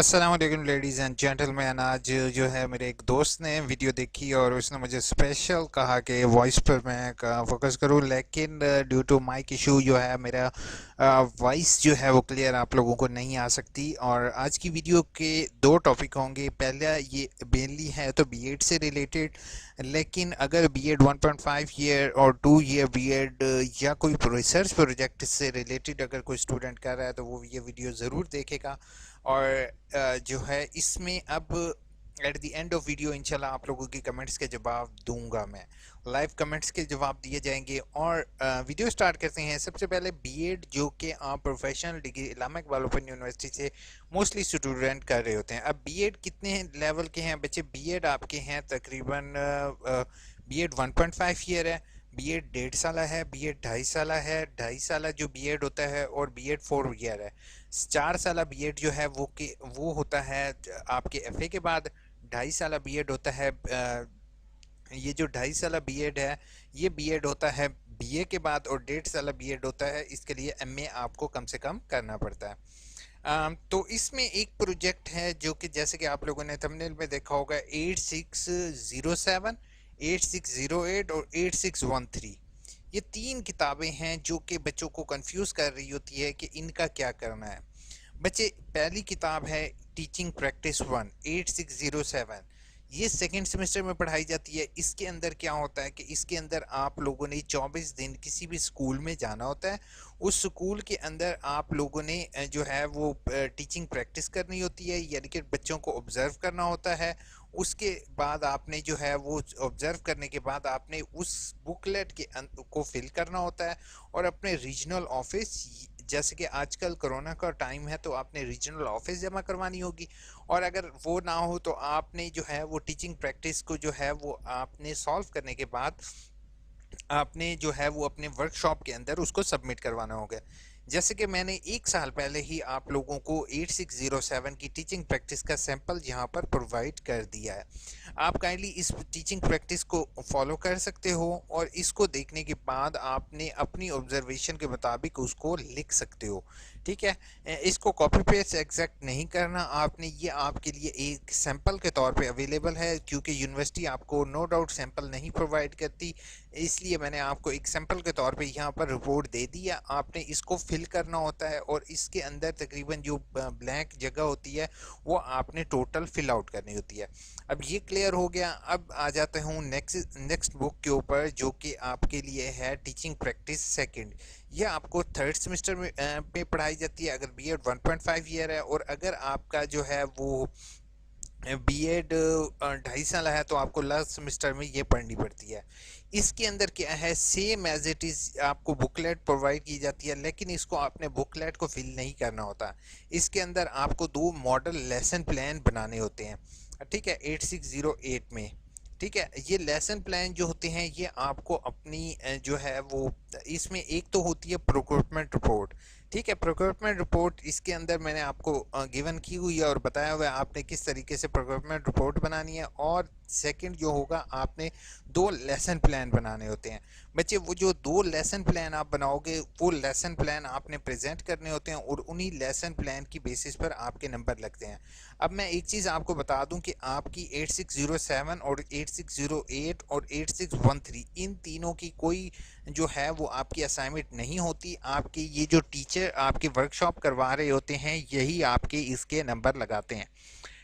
अस्सलाम वालेकुम ladies and gentleman. आज जो है मेरे एक दोस्त ने वीडियो देखी और उसने मुझे स्पेशल कहा कि वॉइस पर मैं फोकस करूं, लेकिन ड्यू टू माइक इशू जो है मेरा वॉइस जो है वो क्लियर आप लोगों को नहीं आ सकती। और आज की वीडियो के दो टॉपिक होंगे। पहला ये मेनली है तो बीएड से रिलेटेड, लेकिन अगर बीएड 1.5 ईयर और 2 ईयर बीएड या कोई रिसर्च प्रोजेक्ट से रिलेटेड अगर कोई स्टूडेंट कर रहा है तो वो ये वीडियो ज़रूर देखेगा। और जो है इसमें अब at the end of video इंशाल्लाह आप लोगों की कमेंट्स के जवाब दूंगा। मैं लाइव कमेंट्स के जवाब दिए जाएंगे और वीडियो स्टार्ट करते हैं। सबसे पहले बीएड जो कि आप professional degree Islamic Iqbal open university से मोस्टली स्टूडेंट कर रहे होते हैं। अब बीएड कितने लेवल के हैं बच्चे? बीएड आपके हैं तकरीबन बीएड 1.5 ईयर है, बीएड 1.5 साल है, बीएड 2.5 साल है, 2.5 साल जो बीएड होता है, और बीएड 4 ईयर है। 4 साल बीएड जो है वो होता है आपके एफए के बाद। 2.5 साल बीएड होता है ये जो 2.5 साल बीएड है ये बीएड होता है बीए के बाद, और 1.5 साल बीएड होता है, इसके लिए एमए आपको कम से कम करना पड़ता है। तो इसमें एक प्रोजेक्ट है जो कि जैसे कि आप लोगों ने थंबनेल में देखा होगा, 8607, 8608 और 8613। ये तीन किताबें हैं जो कि बच्चों को कंफ्यूज कर रही होती है कि इनका क्या करना है। बच्चे, पहली किताब है टीचिंग प्रैक्टिस 1, 8607। ये सेकेंड सेमेस्टर में पढ़ाई जाती है। इसके अंदर क्या होता है कि इसके अंदर आप लोगों ने 24 दिन किसी भी स्कूल में जाना होता है। उस स्कूल के अंदर आप लोगों ने जो है वो टीचिंग प्रैक्टिस करनी होती है, यानी कि बच्चों को ऑब्जर्व करना होता है। उसके बाद आपने जो है वो ऑब्जर्व करने के बाद आपने उस बुकलेट के को फिल करना होता है और अपने रीजनल ऑफिस, जैसे कि आजकल कोरोना का टाइम है तो आपने रीजनल ऑफिस जमा करवानी होगी। और अगर वो ना हो तो आपने जो है वो टीचिंग प्रैक्टिस को जो है वो आपने सॉल्व करने के बाद आपने जो है वो अपने वर्कशॉप के अंदर उसको सबमिट करवाना होगा। जैसे कि मैंने 1 साल पहले ही आप लोगों को 8607 की टीचिंग प्रैक्टिस का सैंपल यहाँ पर प्रोवाइड कर दिया है। आप काइंडली इस टीचिंग प्रैक्टिस को फॉलो कर सकते हो और इसको देखने के बाद आपने अपनी ऑब्जर्वेशन के मुताबिक उसको लिख सकते हो। ठीक है, इसको कॉपी पेस्ट एग्जैक्ट नहीं करना आपने, ये आपके लिए एक सैंपल के तौर पे अवेलेबल है, क्योंकि यूनिवर्सिटी आपको नो डाउट सैंपल नहीं प्रोवाइड करती। इसलिए मैंने आपको एक सैंपल के तौर पे यहाँ पर रिपोर्ट दे दिया। आपने इसको फिल करना होता है और इसके अंदर तकरीबन जो ब्लैंक जगह होती है वो आपने टोटल फिल आउट करनी होती है। अब ये क्लियर हो गया। अब आ जाते हूँ नेक्स्ट बुक के ऊपर, जो कि आपके लिए है टीचिंग प्रैक्टिस सेकंड। ये आपको थर्ड सेमेस्टर में पढ़ाई जाती है अगर बीएड 1.5 ईयर है, और अगर आपका जो है वो बीएड 2.5 साल है तो आपको लास्ट सेमेस्टर में ये पढ़नी पड़ती है। इसके अंदर क्या है, सेम एज इट इज़ आपको बुकलेट प्रोवाइड की जाती है, लेकिन इसको आपने बुकलेट को फिल नहीं करना होता। इसके अंदर आपको दो मॉडल लेसन प्लान बनाने होते हैं। ठीक है, 8608 में। ठीक है, ये लेसन प्लान जो होते हैं ये आपको अपनी जो है वो, इसमें एक तो होती है प्रोक्योरमेंट रिपोर्ट। ठीक है, प्रोक्योरमेंट रिपोर्ट इसके अंदर मैंने आपको गिवन की हुई है और बताया हुआ है आपने किस तरीके से प्रोक्योरमेंट रिपोर्ट बनानी है। और सेकंड जो होगा, आपने दो लेसन प्लान बनाने होते हैं। बच्चे, वो जो दो लेसन प्लान आप बनाओगे वो लेसन प्लान आपने प्रेजेंट करने होते हैं और उन्हीं लेसन प्लान की बेसिस पर आपके नंबर लगते हैं। अब मैं एक चीज़ आपको बता दूं कि आपकी 8607 और 8608 और 8613 इन तीनों की कोई जो है वो आपकी असाइनमेंट नहीं होती। आपके ये जो टीचर आपके वर्कशॉप करवा रहे होते हैं यही आपके इसके नंबर लगाते हैं,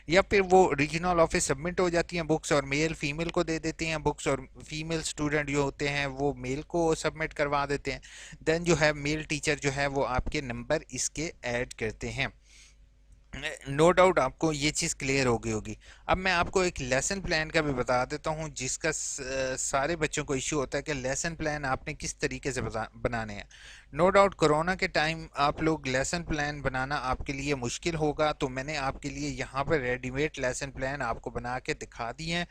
या फिर वो रीजनल ऑफिस सबमिट हो जाती हैं बुक्स और मेल फीमेल को दे देते हैं बुक्स, और फीमेल स्टूडेंट जो होते हैं वो मेल को सबमिट करवा देते हैं। देन जो है मेल टीचर जो है वो आपके नंबर इसके ऐड करते हैं। नो डाउट आपको ये चीज़ क्लियर हो गई होगी। अब मैं आपको एक लेसन प्लान का भी बता देता हूँ जिसका सारे बच्चों को इश्यू होता है कि लेसन प्लान आपने किस तरीके से बनाने हैं। नो डाउट कोरोना के टाइम आप लोग लेसन प्लान बनाना आपके लिए मुश्किल होगा, तो मैंने आपके लिए यहाँ पर रेडीमेड लेसन प्लान आपको बना के दिखा दिए हैं।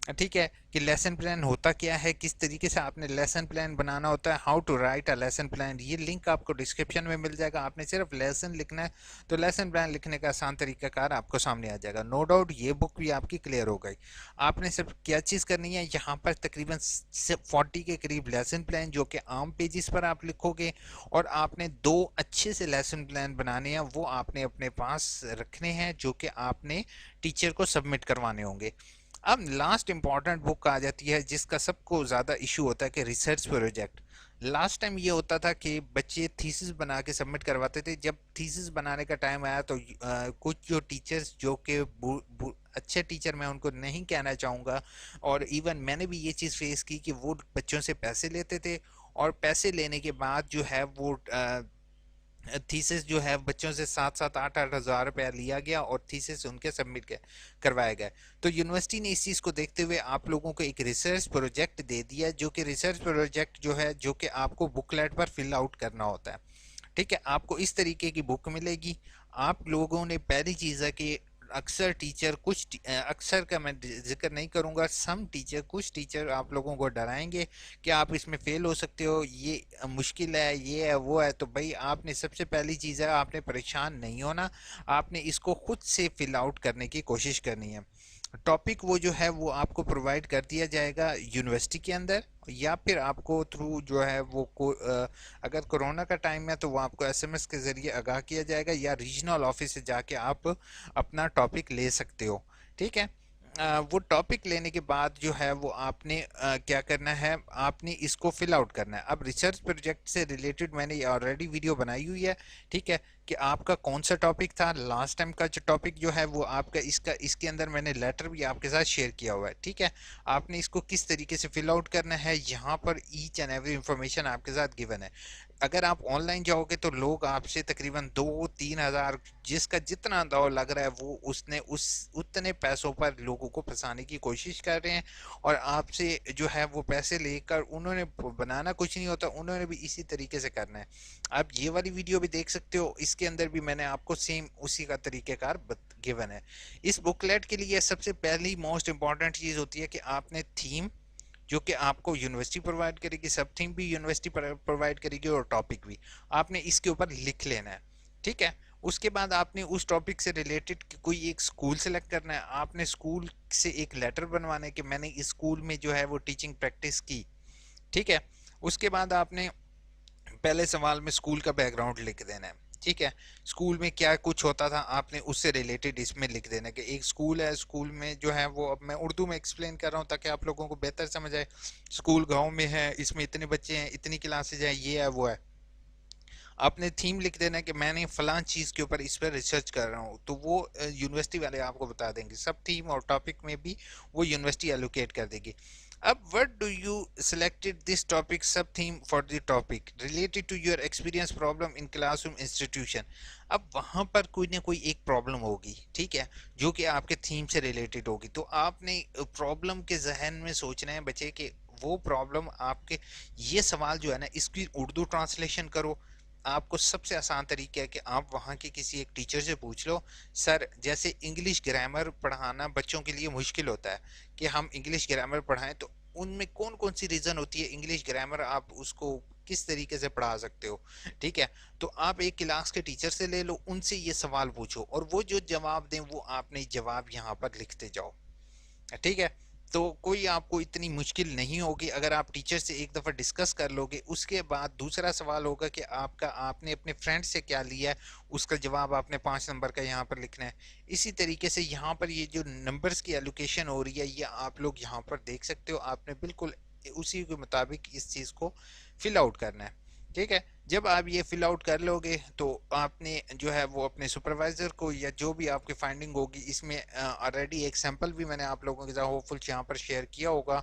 ठीक है, कि लेसन प्लान होता क्या है, किस तरीके से आपने लेसन प्लान बनाना होता है, how to write a lesson plan. ये लिंक आपको डिस्क्रिप्शन में मिल जाएगा। आपने सिर्फ लेसन लिखना है तो लेसन प्लान लिखने का आसान तरीकाकार आपको सामने आ जाएगा। नो डाउट ये बुक भी आपकी क्लियर हो गई। आपने सिर्फ क्या चीज़ करनी है, यहाँ पर तकरीबन 40 के करीब लेसन प्लान जो कि आम पेजेस पर आप लिखोगे, और आपने दो अच्छे से लेसन प्लान बनाने हैं, वो आपने अपने पास रखने हैं, जो कि आपने टीचर को सबमिट करवाने होंगे। अब लास्ट इंपॉर्टेंट बुक आ जाती है जिसका सबको ज़्यादा इशू होता है, कि रिसर्च प्रोजेक्ट। लास्ट टाइम ये होता था कि बच्चे थीसिस बना के सबमिट करवाते थे। जब थीसिस बनाने का टाइम आया तो कुछ जो टीचर्स जो कि अच्छे टीचर, मैं उनको नहीं कहना चाहूँगा, और इवन मैंने भी ये चीज़ फेस की कि वो बच्चों से पैसे लेते थे, और पैसे लेने के बाद जो है वो थीसिस जो है बच्चों से 7-7 8-8 हज़ार रुपया लिया गया, और थीसिस उनके सबमिट करवाए गए। तो यूनिवर्सिटी ने इस चीज़ को देखते हुए आप लोगों को एक रिसर्च प्रोजेक्ट दे दिया, जो कि रिसर्च प्रोजेक्ट जो है, जो कि आपको बुकलेट पर फिल आउट करना होता है। ठीक है, आपको इस तरीके की बुक मिलेगी। आप लोगों ने पहली चीज़ है कि अक्सर टीचर अक्सर का मैं जिक्र नहीं करूंगा, सम टीचर, कुछ टीचर आप लोगों को डराएंगे कि आप इसमें फेल हो सकते हो, ये मुश्किल है, ये है, वो है। तो भाई आपने सबसे पहली चीज़ है, आपने परेशान नहीं होना। आपने इसको खुद से फिल आउट करने की कोशिश करनी है। टॉपिक वो जो है वो आपको प्रोवाइड कर दिया जाएगा यूनिवर्सिटी के अंदर, या फिर आपको थ्रू जो है वो अगर कोरोना का टाइम है तो वो आपको एसएमएस के ज़रिए आगाह किया जाएगा, या रीजनल ऑफिस से जाके आप अपना टॉपिक ले सकते हो। ठीक है। वो टॉपिक लेने के बाद जो है वो आपने क्या करना है, आपने इसको फिल आउट करना है। अब रिसर्च प्रोजेक्ट से रिलेटेड मैंने ऑलरेडी वीडियो बनाई हुई है। ठीक है, कि आपका कौन सा टॉपिक था लास्ट टाइम का, जो टॉपिक जो है वो आपका इसके अंदर मैंने लेटर भी आपके साथ शेयर किया हुआ है। ठीक है, आपने इसको किस तरीके से फिल आउट करना है, यहाँ पर ईच एंड एवरी इंफॉर्मेशन आपके साथ गिवन है। अगर आप ऑनलाइन जाओगे तो लोग आपसे तकरीबन 2-3 हज़ार, जिसका जितना दाव लग रहा है वो उसने उस उतने पैसों पर लोगों को फंसाने की कोशिश कर रहे हैं, और आपसे जो है वो पैसे लेकर, उन्होंने बनाना कुछ नहीं होता, उन्होंने भी इसी तरीके से करना है। आप ये वाली वीडियो भी देख सकते हो, इसके अंदर भी मैंने आपको सेम उसी का तरीक़ेकार गिवन है। इस बुकलेट के लिए सबसे पहली मोस्ट इंपॉर्टेंट चीज़ होती है कि आपने थीम, जो कि आपको यूनिवर्सिटी प्रोवाइड करेगी, सब थीम भी यूनिवर्सिटी प्रोवाइड करेगी, और टॉपिक भी आपने इसके ऊपर लिख लेना है। ठीक है, उसके बाद आपने उस टॉपिक से रिलेटेड कोई एक स्कूल सेलेक्ट करना है। आपने स्कूल से एक लेटर बनवाना है कि मैंने इस स्कूल में जो है वो टीचिंग प्रैक्टिस की। ठीक है, उसके बाद आपने पहले सवाल में स्कूल का बैकग्राउंड लिख देना है। ठीक है, स्कूल में क्या कुछ होता था आपने उससे रिलेटेड इसमें लिख देना है, कि एक स्कूल है, स्कूल में जो है वो, अब मैं उर्दू में एक्सप्लेन कर रहा हूँ ताकि आप लोगों को बेहतर समझ आए। स्कूल गांव में है, इसमें इतने बच्चे हैं, इतनी क्लासेज हैं, ये है, वो है। आपने थीम लिख देना है कि मैंने फलां चीज़ के ऊपर इस पर रिसर्च कर रहा हूँ, तो वो यूनिवर्सिटी वाले आपको बता देंगे। सब थीम और टॉपिक में भी वो यूनिवर्सिटी एलोकेट कर देगी। अब what do you selected this topic sub theme for the topic related to your experience problem in classroom institution. अब वहाँ पर कोई ना कोई एक प्रॉब्लम होगी, ठीक है, जो कि आपके थीम से रिलेटेड होगी। तो आपने प्रॉब्लम के जहन में सोचना है बच्चे कि वो प्रॉब्लम आपके, ये सवाल जो है ना, इसकी उर्दू ट्रांसलेशन करो। आपको सबसे आसान तरीका है कि आप वहाँ के किसी एक टीचर से पूछ लो, सर जैसे इंग्लिश ग्रामर पढ़ाना बच्चों के लिए मुश्किल होता है, कि हम इंग्लिश ग्रामर पढ़ाएं, तो उनमें कौन कौन सी रीज़न होती है इंग्लिश ग्रामर, आप उसको किस तरीके से पढ़ा सकते हो। ठीक है, तो आप एक क्लास के टीचर से ले लो, उनसे ये सवाल पूछो, और वो जो जवाब दें वो आपने जवाब यहाँ पर लिखते जाओ। ठीक है, तो कोई आपको इतनी मुश्किल नहीं होगी अगर आप टीचर से एक दफ़ा डिस्कस कर लोगे। उसके बाद दूसरा सवाल होगा कि आपने अपने फ्रेंड से क्या लिया है, उसका जवाब आपने 5 नंबर का यहाँ पर लिखना है। इसी तरीके से यहाँ पर ये जो नंबर्स की एलोकेशन हो रही है, ये आप लोग यहाँ पर देख सकते हो। आपने बिल्कुल उसी के मुताबिक इस चीज़ को फिल आउट करना है। ठीक है, जब आप ये फिल आउट कर लोगे तो आपने जो है वो अपने सुपरवाइज़र को, या जो भी आपकी फाइंडिंग होगी, इसमें ऑलरेडी एक सैंपल भी मैंने आप लोगों के साथ होपफुल यहाँ पर शेयर किया होगा,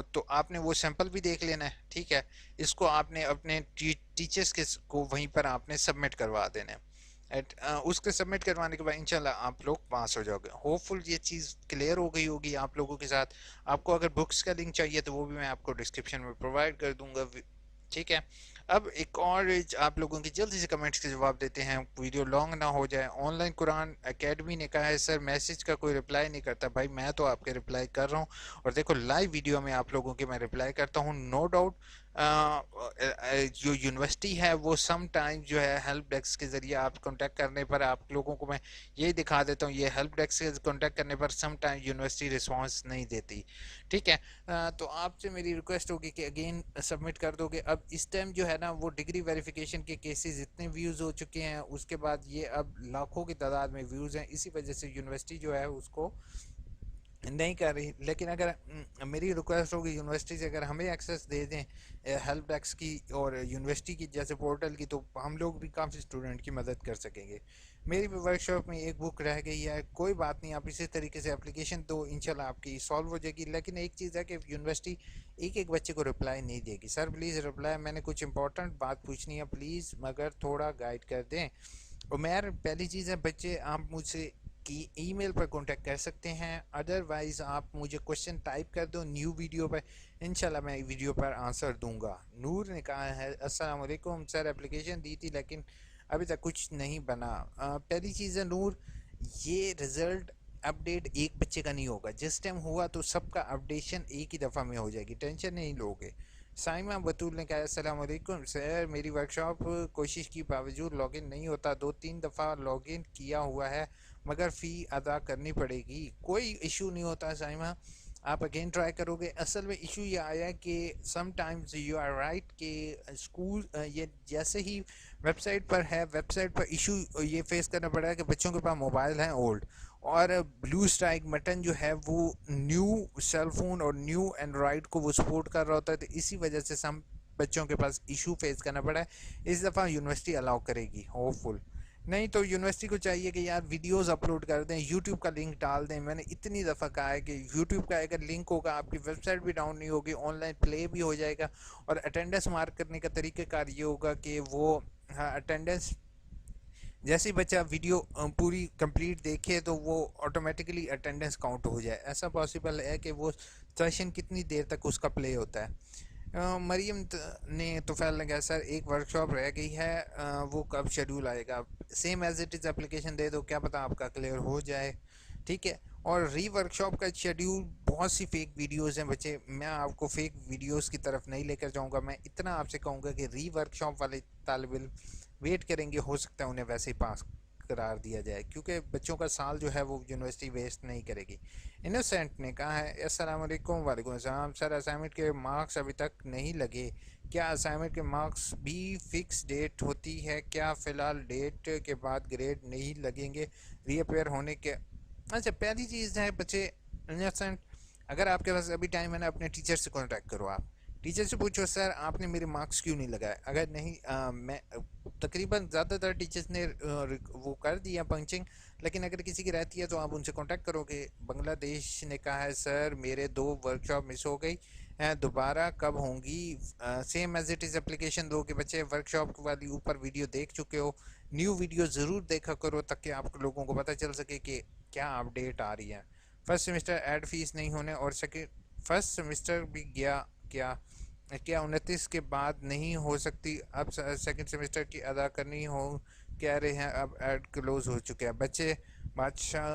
तो आपने वो सैंपल भी देख लेना है। ठीक है, इसको आपने अपने टीचर्स के को वहीं पर आपने सबमिट करवा देना है। उसके सबमिट करवाने के बाद इंशाल्लाह आप लोग पास हो जाओगे। होपफुल ये चीज़ क्लियर हो गई होगी आप लोगों के साथ। आपको अगर बुक्स का लिंक चाहिए तो वो भी मैं आपको डिस्क्रिप्शन में प्रोवाइड कर दूंगा। ठीक है, अब एक और आप लोगों की जल्दी से कमेंट्स के जवाब देते हैं, वीडियो लॉन्ग ना हो जाए। ऑनलाइन कुरान एकेडमी ने कहा है सर मैसेज का कोई रिप्लाई नहीं करता। भाई मैं तो आपके रिप्लाई कर रहा हूँ और देखो लाइव वीडियो में आप लोगों के मैं रिप्लाई करता हूँ, नो डाउट। जो यूनिवर्सिटी है वो सम टाइम जो है हेल्प डेस्क के ज़रिए आप कांटेक्ट करने पर आप लोगों को मैं यही दिखा देता हूँ, ये हेल्प डेस्क से कांटेक्ट करने पर सम टाइम यूनिवर्सिटी रिस्पांस नहीं देती। ठीक है। तो आपसे मेरी रिक्वेस्ट होगी कि अगेन सबमिट कर दोगे। अब इस टाइम जो है ना वो डिग्री वेरिफिकेशन के केसेस इतने व्यूज़ हो चुके हैं, उसके बाद ये अब लाखों की तादाद में व्यूज़ हैं, इसी वजह से यूनिवर्सिटी जो है उसको नहीं कर रही। लेकिन अगर मेरी रिक्वेस्ट होगी यूनिवर्सिटी से, अगर हमें एक्सेस दे दें हेल्प डेस्क की और यूनिवर्सिटी की जैसे पोर्टल की, तो हम लोग भी काफ़ी स्टूडेंट की मदद कर सकेंगे। मेरी भी वर्कशॉप में एक बुक रह गई है, कोई बात नहीं, आप इसी तरीके से एप्लीकेशन दो, इंशाल्लाह आपकी सॉल्व हो जाएगी। लेकिन एक चीज़ है कि यूनिवर्सिटी एक एक बच्चे को रिप्लाई नहीं देगी। सर प्लीज़ रिप्लाई, मैंने कुछ इंपॉर्टेंट बात पूछनी है प्लीज़, मगर थोड़ा गाइड कर दें। और मैं पहली चीज़ है बच्चे, आप मुझसे कि ईमेल पर कांटेक्ट कर सकते हैं, अदरवाइज़ आप मुझे क्वेश्चन टाइप कर दो न्यू वीडियो पर, इंशाल्लाह मैं वीडियो पर आंसर दूंगा। नूर ने कहा है अस्सलाम वालेकुम सर, एप्लीकेशन दी थी लेकिन अभी तक कुछ नहीं बना। पहली चीज़ है नूर, ये रिज़ल्ट अपडेट एक बच्चे का नहीं होगा, जिस टाइम हुआ तो सबका अपडेशन एक ही दफ़ा में हो जाएगी, टेंशन नहीं लोगे। साइमा बतूल ने कहा अस्सलाम वालेकुम सर, मेरी वर्कशॉप कोशिश की बावजूद लॉगिन नहीं होता, 2-3 दफ़ा लॉगिन किया हुआ है मगर फ़ी अदा करनी पड़ेगी। कोई इशू नहीं होता साइमा, आप अगेन ट्राई करोगे। असल में इशू ये आया कि समटाइम्स यू आर राइट कि स्कूल ये जैसे ही वेबसाइट पर है, वेबसाइट पर इशू ये फेस करना पड़ा है कि बच्चों के पास मोबाइल हैं ओल्ड, और ब्लू स्ट्राइक बटन जो है वो न्यू सेल फोन और न्यू एंड्रॉयड को वो सपोर्ट कर रहा होता है, तो इसी वजह से सम बच्चों के पास इशू फेस करना पड़ा है। इस दफ़ा यूनिवर्सिटी अलाउ करेगी होपफुल, नहीं तो यूनिवर्सिटी को चाहिए कि यार वीडियोस अपलोड कर दें, यूट्यूब का लिंक डाल दें। मैंने इतनी दफ़ा कहा है कि यूट्यूब का अगर लिंक होगा आपकी वेबसाइट भी डाउन नहीं होगी, ऑनलाइन प्ले भी हो जाएगा। और अटेंडेंस मार्क करने का तरीक़ाकार ये होगा कि वो, हाँ, अटेंडेंस जैसे ही बच्चा वीडियो पूरी कंप्लीट देखे तो वो ऑटोमेटिकली अटेंडेंस काउंट हो जाए। ऐसा पॉसिबल है कि वो सेशन कितनी देर तक उसका प्ले होता है। मरियम ने तोफ़ैल ने कहा सर एक वर्कशॉप रह गई है, वो कब शेड्यूल आएगा? Same as it is application दे दो, क्या पता आपका क्लियर हो जाए। ठीक है। और री वर्कशॉप का शेड्यूल, बहुत सी फेक वीडियोस हैं बच्चे, मैं आपको फेक वीडियोस की तरफ नहीं लेकर जाऊंगा। मैं इतना आपसे कहूँगा कि री वर्कशॉप वाले तालिब इल्म वेट करेंगे, हो सकता है उन्हें वैसे ही पास करार दिया जाए, क्योंकि बच्चों का साल जो है वो यूनिवर्सिटी वेस्ट नहीं करेगी। इनोसेंट ने कहा है अस्सलाम वालेकुम। वालेकुम अस्सलाम सर, असाइनमेंट के मार्क्स अभी तक नहीं लगे, क्या असाइनमेंट के मार्क्स भी फिक्स डेट होती है क्या? फ़िलहाल डेट के बाद ग्रेड नहीं लगेंगे रीअपेयर होने के? अच्छा, पहली चीज़ है बच्चे, इनोसेंट, अगर आपके पास अभी टाइम है ना, अपने टीचर से कांटेक्ट करो। आप टीचर से पूछो सर आपने मेरे मार्क्स क्यों नहीं लगाए। अगर नहीं मैं तकरीबन ज़्यादातर टीचर्स ने वो कर दिया पंचिंग, लेकिन अगर किसी की रहती है तो आप उनसे कांटेक्ट करोगे। बांग्लादेश ने कहा है सर मेरे 2 वर्कशॉप मिस हो गई हैं, दोबारा कब होंगी? Same as it is application दो कि बच्चे वर्कशॉप वाली ऊपर वीडियो देख चुके हो, न्यू वीडियो ज़रूर देखा करो ताकि आप लोगों को पता चल सके कि क्या अपडेट आ रही है। फर्स्ट सेमेस्टर ऐड फीस नहीं होने और सेकेंड फर्स्ट सेमेस्टर भी गया क्या? क्या 29 के बाद नहीं हो सकती? अब सेकंड सेमेस्टर की अदा करनी हो कह रहे हैं, अब ऐड क्लोज हो चुके हैं बच्चे। बादशाह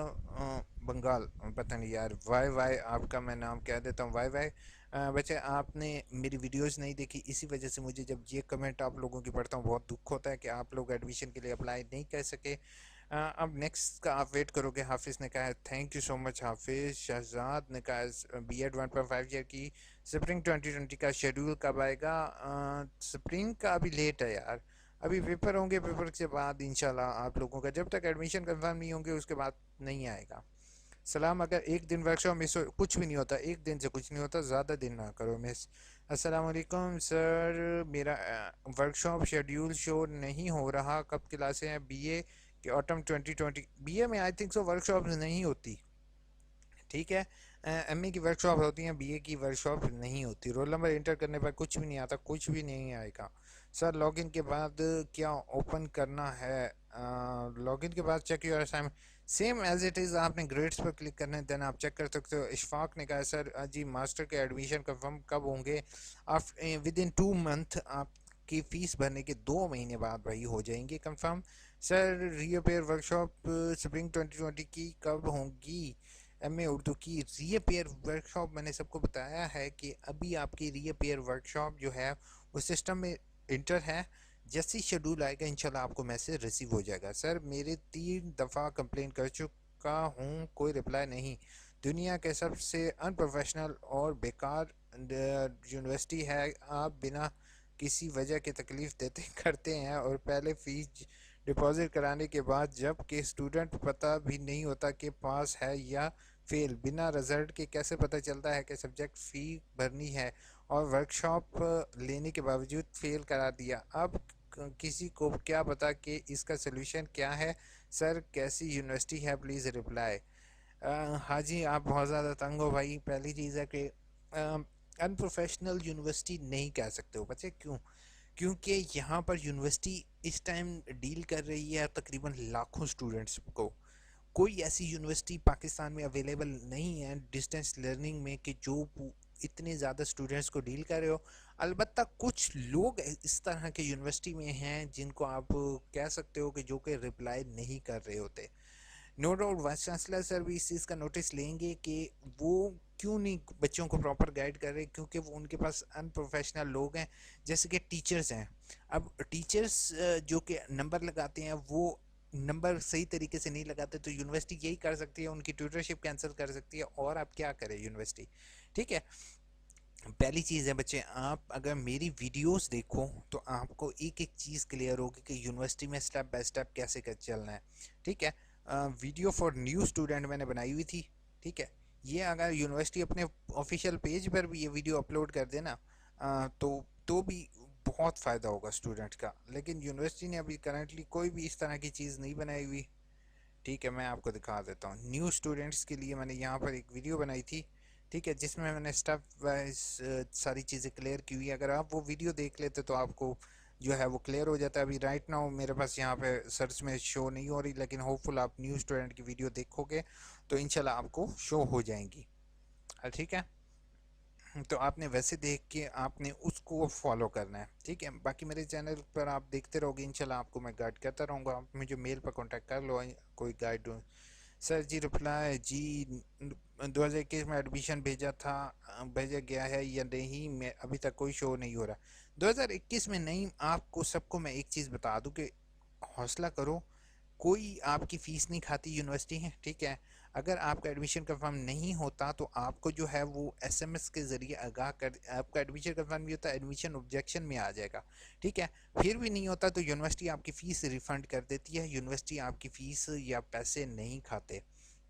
बंगाल, पता नहीं यार, वाई वाई आपका मैं नाम कह देता हूँ, वाई वाई। बच्चे आपने मेरी वीडियोस नहीं देखी, इसी वजह से मुझे जब ये कमेंट आप लोगों की पढ़ता हूँ बहुत दुख होता है कि आप लोग एडमिशन के लिए अप्लाई नहीं कर सके। अब नेक्स्ट का आप वेट करोगे। हाफिज़ ने कहा है थैंक यू सो मच हाफिज़। शहजाद ने कहा है B.Ed 1.5 ईयर की स्प्रिंग 2020 का शेड्यूल कब आएगा? स्प्रिंग का अभी लेट है यार, अभी पेपर होंगे, पेपर के बाद इंशाल्लाह आप लोगों का, जब तक एडमिशन कंफर्म नहीं होंगे उसके बाद नहीं आएगा। सलाम, अगर एक दिन वर्कशॉप मिस हो कुछ भी नहीं होता, एक दिन से कुछ नहीं होता, ज़्यादा दिन ना करो मिस। अस्सलाम वालेकुम सर, मेरा वर्कशॉप शेड्यूल शो नहीं हो रहा, कब क्लासें हैं? बीए के ऑटम 2020। बीए में आई थिंक सो वर्कशॉप नहीं होती। ठीक है। एमए की वर्कशॉप होती हैं, बीए की वर्कशॉप नहीं होती। रोल नंबर इंटर करने पर कुछ भी नहीं आता, कुछ भी नहीं आएगा। सर लॉगिन के बाद क्या ओपन करना है? लॉगिन के बाद check your assignment, same as it is, आपने ग्रेड्स पर क्लिक करना है, देन आप चेक कर सकते हो। इशफाक ने कहा सर जी मास्टर के एडमिशन कंफर्म कब होंगे? आप विद इन 2 मंथ आप आपकी फ़ीस भरने के 2 महीने बाद भाई हो जाएंगे confirm. Sir reappear workshop spring 2020 की कब होंगी? एमए उर्दू की रीअपेयर वर्कशॉप मैंने सबको बताया है कि अभी आपकी रीअपेयर वर्कशॉप जो है वो सिस्टम में इंटर है। जैसे ही शेड्यूल आएगा इंशाल्लाह आपको मैसेज रिसीव हो जाएगा। सर मेरे 3 दफ़ा कंप्लेन कर चुका हूँ, कोई रिप्लाई नहीं। दुनिया के सबसे अनप्रोफेशनल और बेकार यूनिवर्सिटी है। आप बिना किसी वजह के तकलीफ देते करते हैं और पहले फीस डिपॉजिट कराने के बाद जब कि स्टूडेंट पता भी नहीं होता कि पास है या फेल। बिना रिजल्ट के कैसे पता चलता है कि सब्जेक्ट फ़ी भरनी है और वर्कशॉप लेने के बावजूद फेल करा दिया। अब किसी को क्या पता कि इसका सोल्यूशन क्या है? सर कैसी यूनिवर्सिटी है, प्लीज़ रिप्लाई। हाँ जी, आप बहुत ज़्यादा तंग हो भाई। पहली चीज़ है कि अनप्रोफेशनल यूनिवर्सिटी नहीं कह सकते हो बच्चे। क्यों? क्योंकि यहाँ पर यूनिवर्सिटी इस टाइम डील कर रही है तकरीबन लाखों स्टूडेंट्स को। कोई ऐसी यूनिवर्सिटी पाकिस्तान में अवेलेबल नहीं है डिस्टेंस लर्निंग में कि जो इतने ज़्यादा स्टूडेंट्स को डील कर रहे हो। अलबत्ता कुछ लोग इस तरह के यूनिवर्सिटी में हैं जिनको आप कह सकते हो कि जो कि रिप्लाई नहीं कर रहे होते। No doubt vice chancellor sir भी इस चीज़ का नोटिस लेंगे कि वो क्यों नहीं बच्चों को प्रॉपर गाइड कर रहे, क्योंकि वो उनके पास अनप्रोफेशनल लोग हैं जैसे कि टीचर्स हैं। अब टीचर्स जो कि नंबर लगाते हैं वो नंबर सही तरीके से नहीं लगाते, तो यूनिवर्सिटी यही कर सकती है, उनकी ट्यूटरशिप कैंसिल कर सकती है। और आप क्या करें यूनिवर्सिटी? ठीक है। पहली चीज़ है बच्चे, आप अगर मेरी वीडियोस देखो तो आपको एक एक चीज़ क्लियर होगी कि यूनिवर्सिटी में स्टेप बाय स्टेप कैसे कर चलना है। ठीक है। वीडियो फॉर न्यू स्टूडेंट मैंने बनाई हुई थी। ठीक है। ये अगर यूनिवर्सिटी अपने ऑफिशियल पेज पर भी ये वीडियो अपलोड कर देना तो भी बहुत फ़ायदा होगा स्टूडेंट का। लेकिन यूनिवर्सिटी ने अभी करंटली कोई भी इस तरह की चीज़ नहीं बनाई हुई। ठीक है, मैं आपको दिखा देता हूँ। न्यू स्टूडेंट्स के लिए मैंने यहाँ पर एक वीडियो बनाई थी। ठीक है, जिसमें मैंने स्टेप वाइज सारी चीज़ें क्लियर की हुई है। अगर आप वो वीडियो देख लेते तो आपको जो है वो क्लियर हो जाता है। अभी राइट नाउ मेरे पास यहाँ पे सर्च में शो नहीं हो रही, लेकिन होपफुल आप न्यू स्टूडेंट की वीडियो देखोगे तो इंशाल्लाह आपको शो हो जाएंगी। ठीक है। तो आपने वैसे देख के आपने उसको फॉलो करना है। ठीक है, बाकी मेरे चैनल पर आप देखते रहोगे, इंशाल्लाह आपको मैं गाइड करता रहूँगा। आप मुझे मेल पर कांटेक्ट कर लो, कोई गाइड। सर जी रिप्लाई जी, 2021 में एडमिशन भेजा था, भेजा गया है या नहीं, मैं अभी तक कोई शो नहीं हो रहा। 2021 में नहीं। आपको सबको मैं एक चीज़ बता दूं कि हौसला करो। कोई आपकी फ़ीस नहीं खाती यूनिवर्सिटी है। ठीक है। अगर आपका एडमिशन कंफर्म नहीं होता तो आपको जो है वो एसएमएस के ज़रिए आगाह कर, आपका एडमिशन कंफर्म नहीं होता, एडमिशन ऑब्जेक्शन में आ जाएगा। ठीक है। फिर भी नहीं होता तो यूनिवर्सिटी आपकी फ़ीस रिफ़ंड कर देती है। यूनिवर्सिटी आपकी फ़ीस या पैसे नहीं खाते।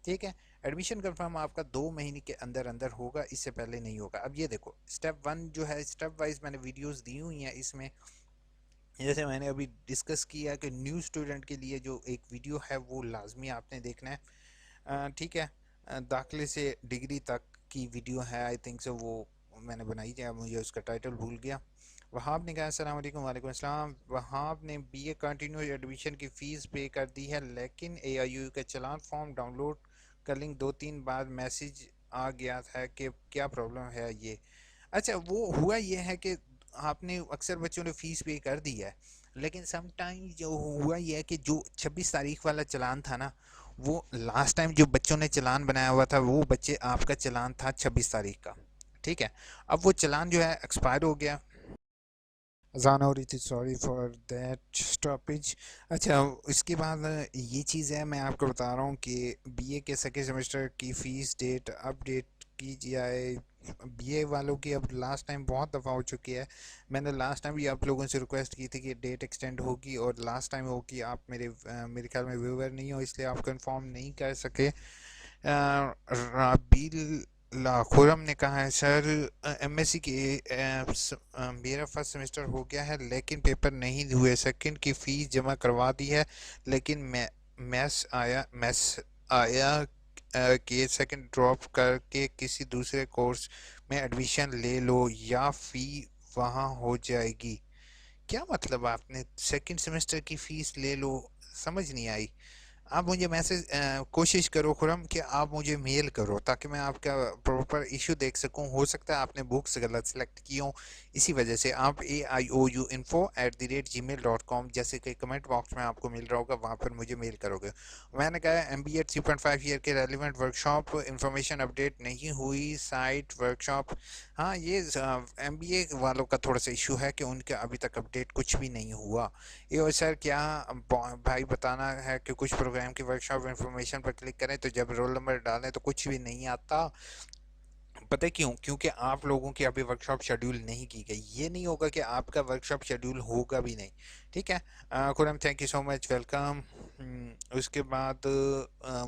ठीक है। एडमिशन कंफर्म आपका 2 महीने के अंदर अंदर होगा, इससे पहले नहीं होगा। अब ये देखो स्टेप 1 जो है, स्टेप वाइज मैंने वीडियोस दी हुई हैं इसमें। जैसे मैंने अभी डिस्कस किया कि न्यू स्टूडेंट के लिए जो एक वीडियो है वो लाजमी आपने देखना है। ठीक है। दाखिले से डिग्री तक की वीडियो है, आई थिंक सो, वो मैंने बनाई है, मुझे उसका टाइटल भूल गया। वहाब ने कहा अस्सलाम वालेकुम। वालेकुम अस्सलाम। वहाब ने बीए कंटिन्यू एडमिशन की फ़ीस पे कर दी है, लेकिन एआईयू का चलान फॉर्म डाउनलोड कर लिंक 2-3 बार मैसेज आ गया था कि क्या प्रॉब्लम है ये। अच्छा, वो हुआ ये है कि आपने अक्सर बच्चों ने फ़ीस पे कर दी है, लेकिन सम टाइम जो हुआ ये है कि जो 26 तारीख वाला चलान था ना, वो लास्ट टाइम जो बच्चों ने चलान बनाया हुआ था वो बच्चे आपका चलान था 26 तारीख का। ठीक है। अब वो चलान जो है एक्सपायर हो गया। अजान हो रही थी, सॉरी फॉर दैट स्टॉपेज। अच्छा, इसके बाद ये चीज़ है, मैं आपको बता रहा हूँ कि बीए के सेकेंड सेमेस्टर की फ़ीस डेट अपडेट की जाए। बीए वालों की अब लास्ट टाइम बहुत दफ़ा हो चुकी है। मैंने लास्ट टाइम भी आप लोगों से रिक्वेस्ट की थी कि डेट एक्सटेंड होगी, और लास्ट टाइम होगी। आप मेरे ख्याल में व्यूवर नहीं हो, इसलिए आपको इन्फॉर्म नहीं कर सके। राबील खुरम ने कहा है सर, एमएससी के मेरा फर्स्ट सेमेस्टर हो गया है लेकिन पेपर नहीं हुए। सेकंड की फ़ीस जमा करवा दी है, लेकिन मैस आया कि सेकंड ड्रॉप करके किसी दूसरे कोर्स में एडमिशन ले लो या फ़ी वहाँ हो जाएगी। क्या मतलब? आपने सेकंड सेमेस्टर की फ़ीस ले लो? समझ नहीं आई। आप मुझे मैसेज कोशिश करो खुरम कि आप मुझे मेल करो ताकि मैं आपका प्रॉपर इशू देख सकूं। हो सकता है आपने बुक्स गलत सेलेक्ट की हो, इसी वजह से आप AIOU info@gmail.com जैसे कि कमेंट बॉक्स में आपको मिल रहा होगा, वहां पर मुझे मेल करोगे। मैंने कहा MBA 3.5 ईयर के रेलिवेंट वर्कशॉप इंफॉर्मेशन अपडेट नहीं हुई, साइट वर्कशॉप। हाँ, ये MBA वालों का थोड़ा सा इशू है कि उनके अभी तक अपडेट कुछ भी नहीं हुआ। ये और सर क्या भाई बताना है कि कुछ प्रोग्राम की वर्कशॉप इंफॉर्मेशन पर क्लिक करें तो जब रोल नंबर डालें तो कुछ भी नहीं आता। पता है क्यों? क्योंकि आप लोगों की अभी वर्कशॉप शेड्यूल नहीं की गई। ये नहीं होगा कि आपका वर्कशॉप शेड्यूल होगा भी नहीं। ठीक है। Khurram thank you so much, welcome. उसके बाद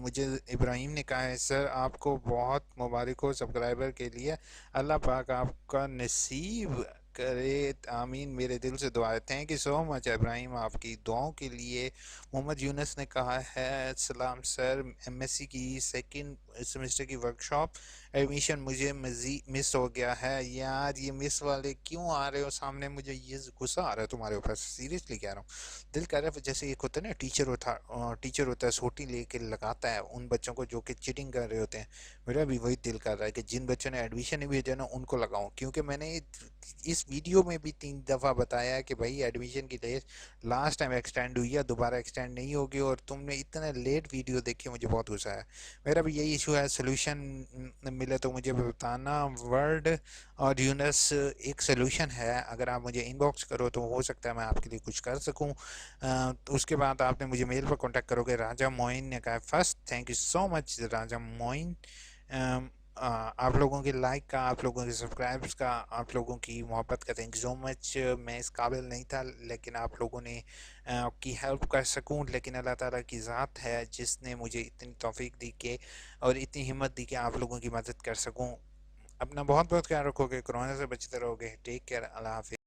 मुझे इब्राहिम ने कहा है सर आपको बहुत मुबारक हो सब्सक्राइबर के लिए, अल्लाह पाक आपका नसीब करे, आमीन। मेरे दिल से दुआ है। Thank you so much Ibrahim आपकी दुआओं के लिए। मोहम्मद यूनस ने कहा है सलाम सर, MSc की सेकंड सेमेस्टर की वर्कशॉप एडमिशन मुझे मिस हो गया है यार। ये मिस वाले क्यों आ रहे हो सामने? मुझे ये गुस्सा आ रहा है तुम्हारे ऊपर, सीरियसली कह रहा हूँ। दिल कर रहा है जैसे एक होता है ना, टीचर होता है सोटी लेके लगाता है उन बच्चों को जो कि चीटिंग कर रहे होते हैं। मेरा भी वही दिल कर रहा है कि जिन बच्चों ने एडमिशन नहीं भेजा ना उनको लगाऊं, क्योंकि मैंने इस वीडियो में भी 3 दफ़ा बताया कि भाई एडमिशन की डेट लास्ट टाइम एक्सटेंड हुई है, दोबारा एक्सटेंड नहीं होगी, और तुमने इतना लेट वीडियो देखी, मुझे बहुत गुस्सा है। मेरा भी यही इशू है, सोल्यूशन मिले तो मुझे बताना। वर्ड और यूनस एक सोल्यूशन है, अगर आप मुझे इनबॉक्स करो तो हो सकता है मैं आपके लिए कुछ कर सकूं। तो उसके बाद आपने मुझे मेल पर कांटेक्ट करोगे। राजा मोइन ने कहा first thank you so much Raja Moin. आप लोगों के लाइक का, आप लोगों के सब्सक्राइब्स का, आप लोगों की मोहब्बत का थैंक यू सो मच। मैं इस काबिल नहीं था लेकिन आप लोगों ने की हेल्प कर सकूं, लेकिन अल्लाह ताला की ज़ात है जिसने मुझे इतनी तौफीक दी के और इतनी हिम्मत दी कि आप लोगों की मदद कर सकूं। अपना बहुत बहुत ख्याल रखोगे, कोरोना से बचते रहोगे। टेक केयर, अल्लाह हाफिज़।